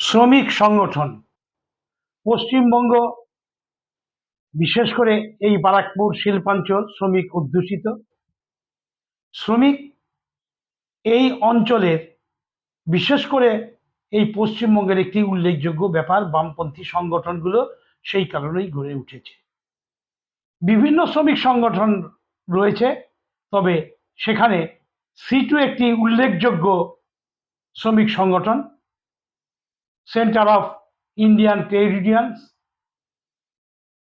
শ্রমিক সংগঠন পশ্চিমবঙ্গ, বিশেষ করে এই বারাকপুর শিল্পাঞ্চল শ্রমিক অধ্যুষিত। শ্রমিক এই অঞ্চলের, বিশেষ করে এই পশ্চিমবঙ্গের একটি উল্লেখযোগ্য ব্যাপার, বামপন্থী সংগঠনগুলো সেই কারণেই গড়ে উঠেছে। বিভিন্ন শ্রমিক সংগঠন রয়েছে, তবে সেখানে সিটু একটি উল্লেখযোগ্য শ্রমিক সংগঠন, centre of Indian trade unions.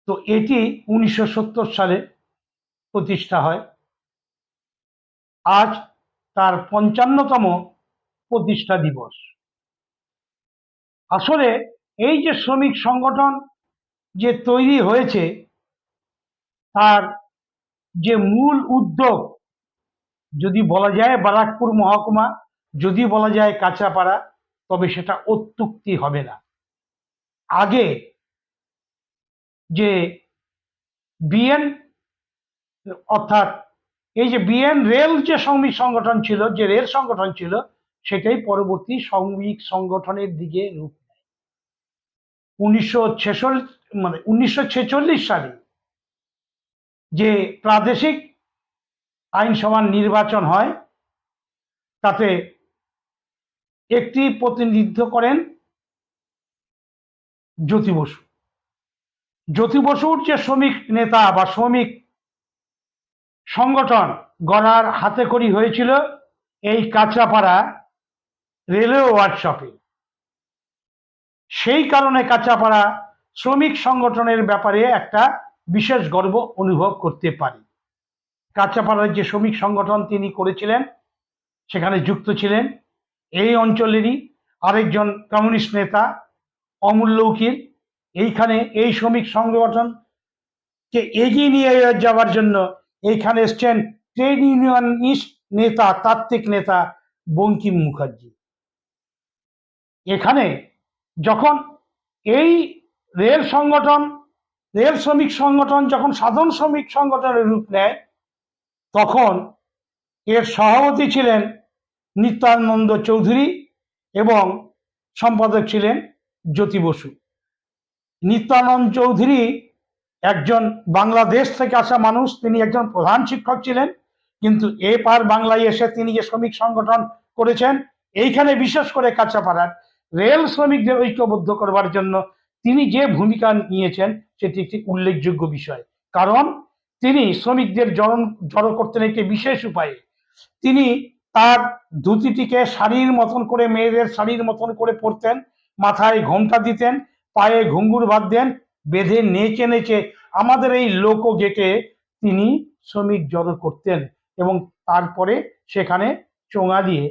তো এটি 1970 সালে প্রতিষ্ঠা হয়। আজ তার 55তম প্রতিষ্ঠা দিবস। আসলে এই যে শ্রমিক সংগঠন যে তৈরি হয়েছে, তার যে মূল উদ্যোগ, যদি বলা যায় বারাকপুর মহকুমা, যদি বলা যায় কাঁচাপাড়া, তবে সেটা অত্যুক্তি হবে না। আগে যে বিএন, অর্থাৎ এই যে বিএন রেল যে শ্রমিক সংগঠন ছিল, যে রেল সংগঠন ছিল, সেটাই পরবর্তী শ্রমিক সংগঠনের দিকে রূপ নেয়। 1946 সালে যে প্রাদেশিক আইনসভার নির্বাচন হয়, তাতে একটি প্রতিনিধিত্ব করেন জ্যোতি বসু। জ্যোতি বসুর যে শ্রমিক নেতা বা শ্রমিক সংগঠন গড়ার হাতেখড়ি হয়েছিল এই কাঁচাপাড়া রেলওয়ে ওয়ার্কশপে। সেই কারণে কাঁচাপাড়া শ্রমিক সংগঠনের ব্যাপারে একটা বিশেষ গর্ব অনুভব করতে পারি। কাঁচাপাড়ার যে শ্রমিক সংগঠন তিনি করেছিলেন, সেখানে যুক্ত ছিলেন এই অঞ্চলেরই আরেকজন কমিউনিস্ট নেতা অমূল্য উকিল। এইখানে এই শ্রমিক সংগঠনকে এগিয়ে নিয়ে যাওয়ার জন্য এইখানে এসছেন ট্রেড ইউনিয়নিস্ট নেতা, তাত্ত্বিক নেতা বঙ্কিম মুখার্জি। এখানে যখন এই রেল শ্রমিক সংগঠন যখন সাধারণ শ্রমিক সংগঠনের রূপ নেয়, তখন এর সভাপতি ছিলেন নিত্যানন্দ চৌধুরী এবং সম্পাদক ছিলেন জ্যোতি বসু। নিত্যানন্দ চৌধুরী একজন বাংলাদেশ থেকে আসা মানুষ, তিনি একজন প্রধান শিক্ষক ছিলেন, কিন্তু এপার বাংলায় এসে তিনি যে শ্রমিক সংগঠন করেছেন, এইখানে বিশেষ করে কাঁচাপাড়ার রেল শ্রমিকদের ঐক্যবদ্ধ করবার জন্য তিনি যে ভূমিকা নিয়েছেন, সেটি একটি উল্লেখযোগ্য বিষয়। কারণ তিনি শ্রমিকদের জড়ো করতেন একটি বিশেষ উপায়ে। তিনি তার ধুতিটিকে শাড়ির মতন করে, মেয়েদের শাড়ির মতন করে পরতেন, মাথায় ঘোমটা দিতেন, পায়ে ঘুঙ্গুর বাঁধতেন, বেঁধে নেচে নেচে আমাদের এই লোকো গেটে তিনি শ্রমিক জড়ো করতেন। এবং তারপরে সেখানে চোঙা দিয়ে,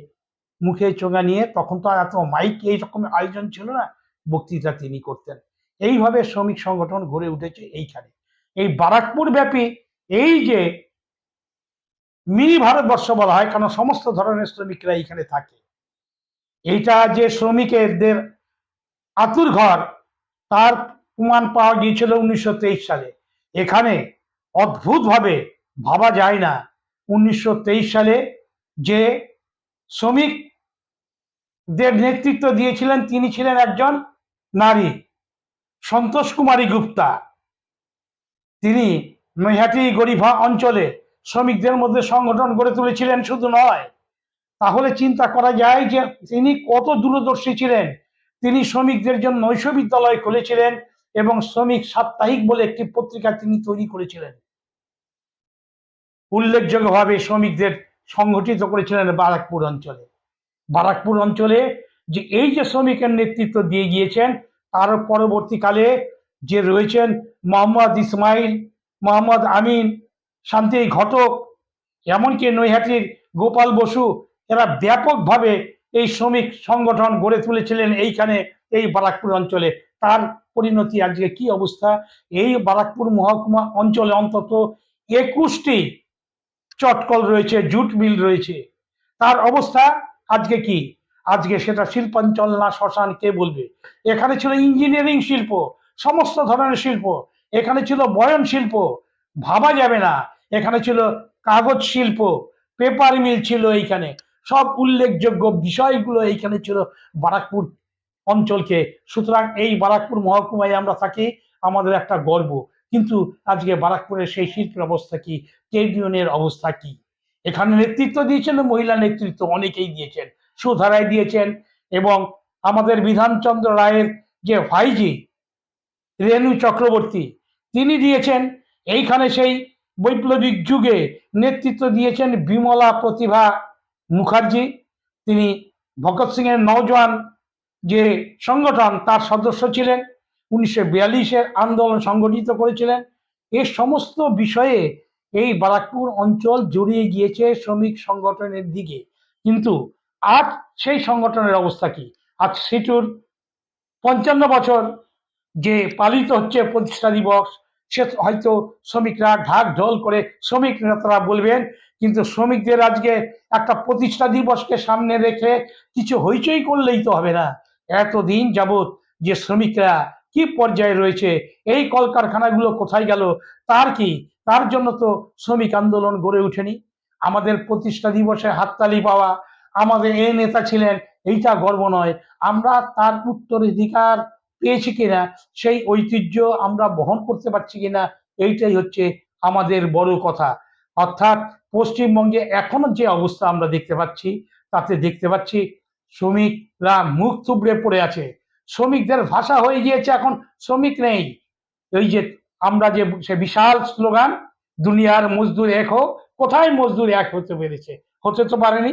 মুখে চোঙা নিয়ে, তখন তো আর এত মাইক এই রকমের আয়োজন ছিল না, বক্তৃতা তিনি করতেন। এইভাবে শ্রমিক সংগঠন গড়ে উঠেছে এইখানে। এই বারাকপুর ব্যাপী এই যে মিনি ভারতবর্ষ বলা হয়, কারণ সমস্ত ধরনের শ্রমিকরা এইখানে থাকে। এইটা যে শ্রমিকদের আতুর ঘর, তার প্রমাণ পাওয়া গিয়েছিল 1923 সালে। এখানে অদ্ভুতভাবে ভাবা যায় না, 1923 সালে যে শ্রমিকদের নেতৃত্ব দিয়েছিলেন, তিনি ছিলেন একজন নারী, সন্তোষ কুমারী গুপ্তা। তিনি নৈহাটি গরিভা অঞ্চলে শ্রমিকদের মধ্যে সংগঠন গড়ে তুলেছিলেন। শুধু নয়, তাহলে চিন্তা করা যায় যে তিনি কত দূরদর্শী ছিলেন। তিনি শ্রমিকদের জন্য নৈশ বিদ্যালয় খুলেছিলেন এবং শ্রমিক সাপ্তাহিক বলে একটি পত্রিকা তিনি তৈরি করেছিলেন। উল্লেখযোগ্যভাবে শ্রমিকদের সংগঠিত করেছিলেন বারাকপুর অঞ্চলে। বারাকপুর অঞ্চলে যে এই যে শ্রমিকের নেতৃত্ব দিয়ে গিয়েছেন, তার পরবর্তীকালে যে রয়েছেন মোহাম্মদ ইসমাইল, মোহাম্মদ আমিন, শান্তি ঘটক, এমনকি নৈহাটির গোপাল বসু, এরা ব্যাপকভাবে এই শ্রমিক সংগঠন গড়ে তুলেছিলেন এইখানে, এই বারাকপুর অঞ্চলে। তার পরিণতি আজকে কি অবস্থা, এই বারাকপুর মহকুমা অঞ্চলে অন্তত 21টি চটকল রয়েছে, জুট মিল রয়েছে। তার অবস্থা আজকে কি? আজকে সেটা শিল্পাঞ্চল না শ্মশান, কে বলবে? এখানে ছিল ইঞ্জিনিয়ারিং শিল্প, সমস্ত ধরনের শিল্প, এখানে ছিল বয়ন শিল্প, ভাবা যাবে না। এখানে ছিল কাগজ শিল্প, পেপার মিল ছিল, এইখানে সব উল্লেখযোগ্য বিষয়গুলো এইখানে ছিল বারাকপুর অঞ্চলকে। সুতরাং এই বারাকপুর মহকুমায় আমরা থাকি, আমাদের একটা গর্ব। কিন্তু আজকে বারাকপুরের সেই শিল্পের অবস্থা কি, ট্রেড ইউনিয়নের অবস্থা কি? এখানে নেতৃত্ব দিয়েছেন মহিলা নেতৃত্ব অনেকেই দিয়েছেন, সুধা রায় দিয়েছেন, এবং আমাদের বিধানচন্দ্র রায়ের যে ভাইজি রেণু চক্রবর্তী তিনি দিয়েছেন। এইখানে সেই বৈপ্লবিক যুগে নেতৃত্ব দিয়েছেন বিমলা প্রতিভা মুখার্জি, তিনি ভগৎ সিং এর নওজোয়ান যে সংগঠন তার সদস্য ছিলেন, 1942-এর আন্দোলন সংগঠিত করেছিলেন। এ সমস্ত বিষয়ে এই বারাকপুর অঞ্চল জড়িয়ে গিয়েছে শ্রমিক সংগঠনের দিকে। কিন্তু আজ সেই সংগঠনের অবস্থা কি? আজ সিটুর 55 বছর যে পালিত হচ্ছে প্রতিষ্ঠা দিবস, সে হয়তো শ্রমিকরা ঢাক ঢোল করে শ্রমিক নেতারা বলবেন, কিন্তু শ্রমিকদের আজকে একটা প্রতিষ্ঠা দিবসকে সামনে রেখে কিছু হইচই করলেই তো হবে না। এতদিন যাবৎ যে শ্রমিকরা কি পর্যায়ে রয়েছে, এই কলকারখানাগুলো কোথায় গেল, তার কি? তার জন্য তো শ্রমিক আন্দোলন গড়ে ওঠেনি। আমাদের প্রতিষ্ঠা দিবসে হাততালি পাওয়া, আমাদের এ নেতা ছিলেন, এইটা গর্ব নয়। আমরা তার উত্তরাধিকার পেয়েছি কিনা, সেই ঐতিহ্য আমরা বহন করতে পারছি কিনা, এইটাই হচ্ছে আমাদের বড় কথা। অর্থাৎ পশ্চিমবঙ্গে এখনো যে অবস্থা আমরা দেখতে পাচ্ছি, তাতে দেখতে পাচ্ছি শ্রমিকরা মুখ থুবড়ে পড়ে আছে। শ্রমিকদের ভাষা হয়ে গিয়েছে এখন শ্রমিক নেই। এই যে আমরা যে সে বিশাল স্লোগান, দুনিয়ার মজদুর এক হোক, কোথায় মজদুর এক হতে পেরেছে? হতে তো পারেনি।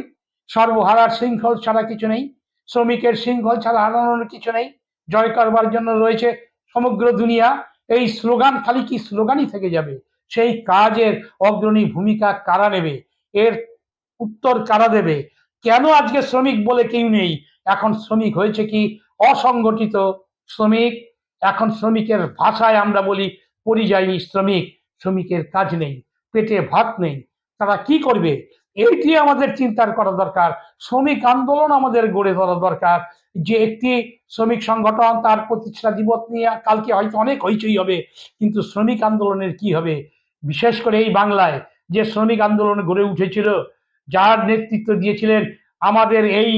সর্বহারার শৃঙ্খল ছাড়া কিছু নেই, শ্রমিকের শৃঙ্খল ছাড়া হারানোর কিছু নেই। জয় করবার জন্য রয়েছে সমগ্র দুনিয়া। এই স্লোগান খালি কি স্লোগানই থেকে যাবে? সেই কাজের অগ্রণী ভূমিকা কারা নেবে? এর উত্তর কারা দেবে? কেন আজকে শ্রমিক বলে কেউ নেই? এখন শ্রমিক হয়েছে কি অসংগঠিত শ্রমিক। এখন শ্রমিকের ভাষায় আমরা বলি পরিযায়ী শ্রমিক। শ্রমিকের কাজ নেই, পেটে ভাত নেই, তারা কি করবে? এইটি আমাদের চিন্তার করা দরকার। শ্রমিক আন্দোলন আমাদের গড়ে তোলা দরকার। যে একটি শ্রমিক সংগঠন তার প্রতিষ্ঠা দিবস নিয়ে কালকে হয়তো অনেক হইচই হবে, কিন্তু শ্রমিক আন্দোলনের কি হবে? বিশেষ করে এই বাংলায় যে শ্রমিক আন্দোলন গড়ে উঠেছিল, যার নেতৃত্ব দিয়েছিলেন আমাদের এই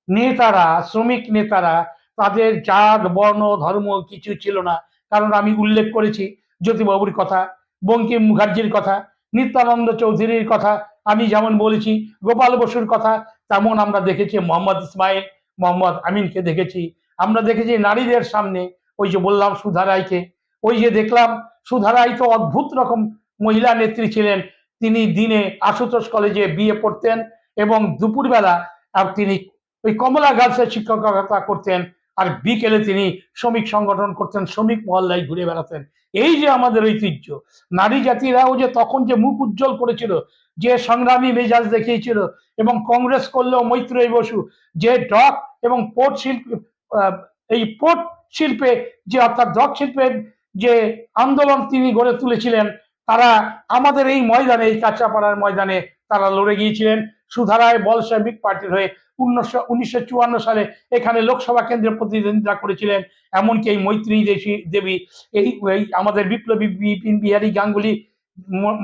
নেতারা, শ্রমিক নেতারা, তাদের জাত বর্ণ ধর্ম কিছু ছিল না। কারণ আমি উল্লেখ করেছি জ্যোতিবাবুর কথা, বঙ্কিম মুখার্জির কথা, নিত্যানন্দ চৌধুরীর কথা, আমি যেমন বলেছি গোপাল বসুর কথা, তেমন আমরা দেখেছি মোহাম্মদ ইসমাইল, মোহাম্মদ আমিনকে দেখেছি। আমরা দেখেছি নারীদের সামনে ওই যে বললাম সুধা রায়কে, ওই যে দেখলাম সুধা রায় তো অদ্ভুত রকম মহিলা নেত্রী ছিলেন। তিনি দিনে আশুতোষ কলেজে বিএ পড়তেন এবং দুপুরবেলা তিনি ওই কমলা গার্লসে শিক্ষকতা করতেন, আর বিকেলে তিনি শ্রমিক সংগঠন করতেন, শ্রমিক মহল্লায় ঘুরে বেড়াতেন। এই যে আমাদের ঐতিহ্য, নারী জাতিরাও যে তখন যে মুখ উজ্জ্বল করেছিল, যে সংগ্রামী মেজাজ দেখিয়েছিল, এবং কংগ্রেস করলেও মৈত্রেয়ী বসু যে ডক এবং পোর্ট শিল্প, এই পোর্ট শিল্পে যে অর্থাৎ ডক শিল্পের যে আন্দোলন তিনি গড়ে তুলেছিলেন, তারা আমাদের এই ময়দানে, এই কাঁচাপাড়ার ময়দানে তারা লড়ে গিয়েছিলেন। সুধা রায় বলশেভিক পার্টির হয়ে 1954 সালে এখানে লোকসভা কেন্দ্রে প্রতিদ্বন্দ্বিতা করেছিলেন। এমনকি এই মৈত্রী দেবী, এই আমাদের বিপ্লবী বিপিন বিহারী গাঙ্গুলি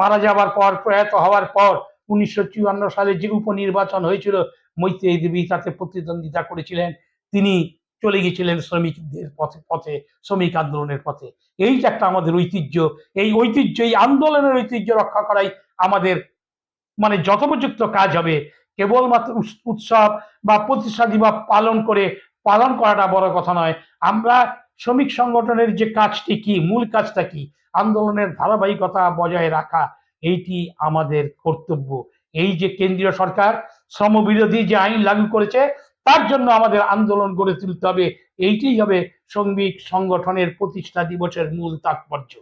মারা যাবার পর, প্রয়াত হওয়ার পর 1954 সালে যে উপনির্বাচন হয়েছিল, মৈত্রী দেবী তাতে প্রতিদ্বন্দ্বিতা করেছিলেন। তিনি চলে গেছিলেন শ্রমিকদের পথে পথে, শ্রমিক আন্দোলনের পথে। এই যে একটা আমাদের ঐতিহ্য, এই ঐতিহ্য, এই আন্দোলনের ঐতিহ্য রক্ষা করাই আমাদের মানে যথোপযুক্ত কাজ হবে। কেবলমাত্র উৎসব বা প্রতিষ্ঠা দিবস পালন করাটা বড় কথা নয়। আমরা শ্রমিক সংগঠনের যে কাজটি কি, মূল কাজটা কি, আন্দোলনের ধারাবাহিকতা বজায় রাখা, এইটি আমাদের কর্তব্য। এই যে কেন্দ্রীয় সরকার শ্রমবিরোধী যে আইন লাগু করেছে, তার জন্য আমাদের আন্দোলন গড়ে তুলতে হবে। এইটাই হবে শ্রমিক সংগঠনের প্রতিষ্ঠা দিবসের মূল তাৎপর্য।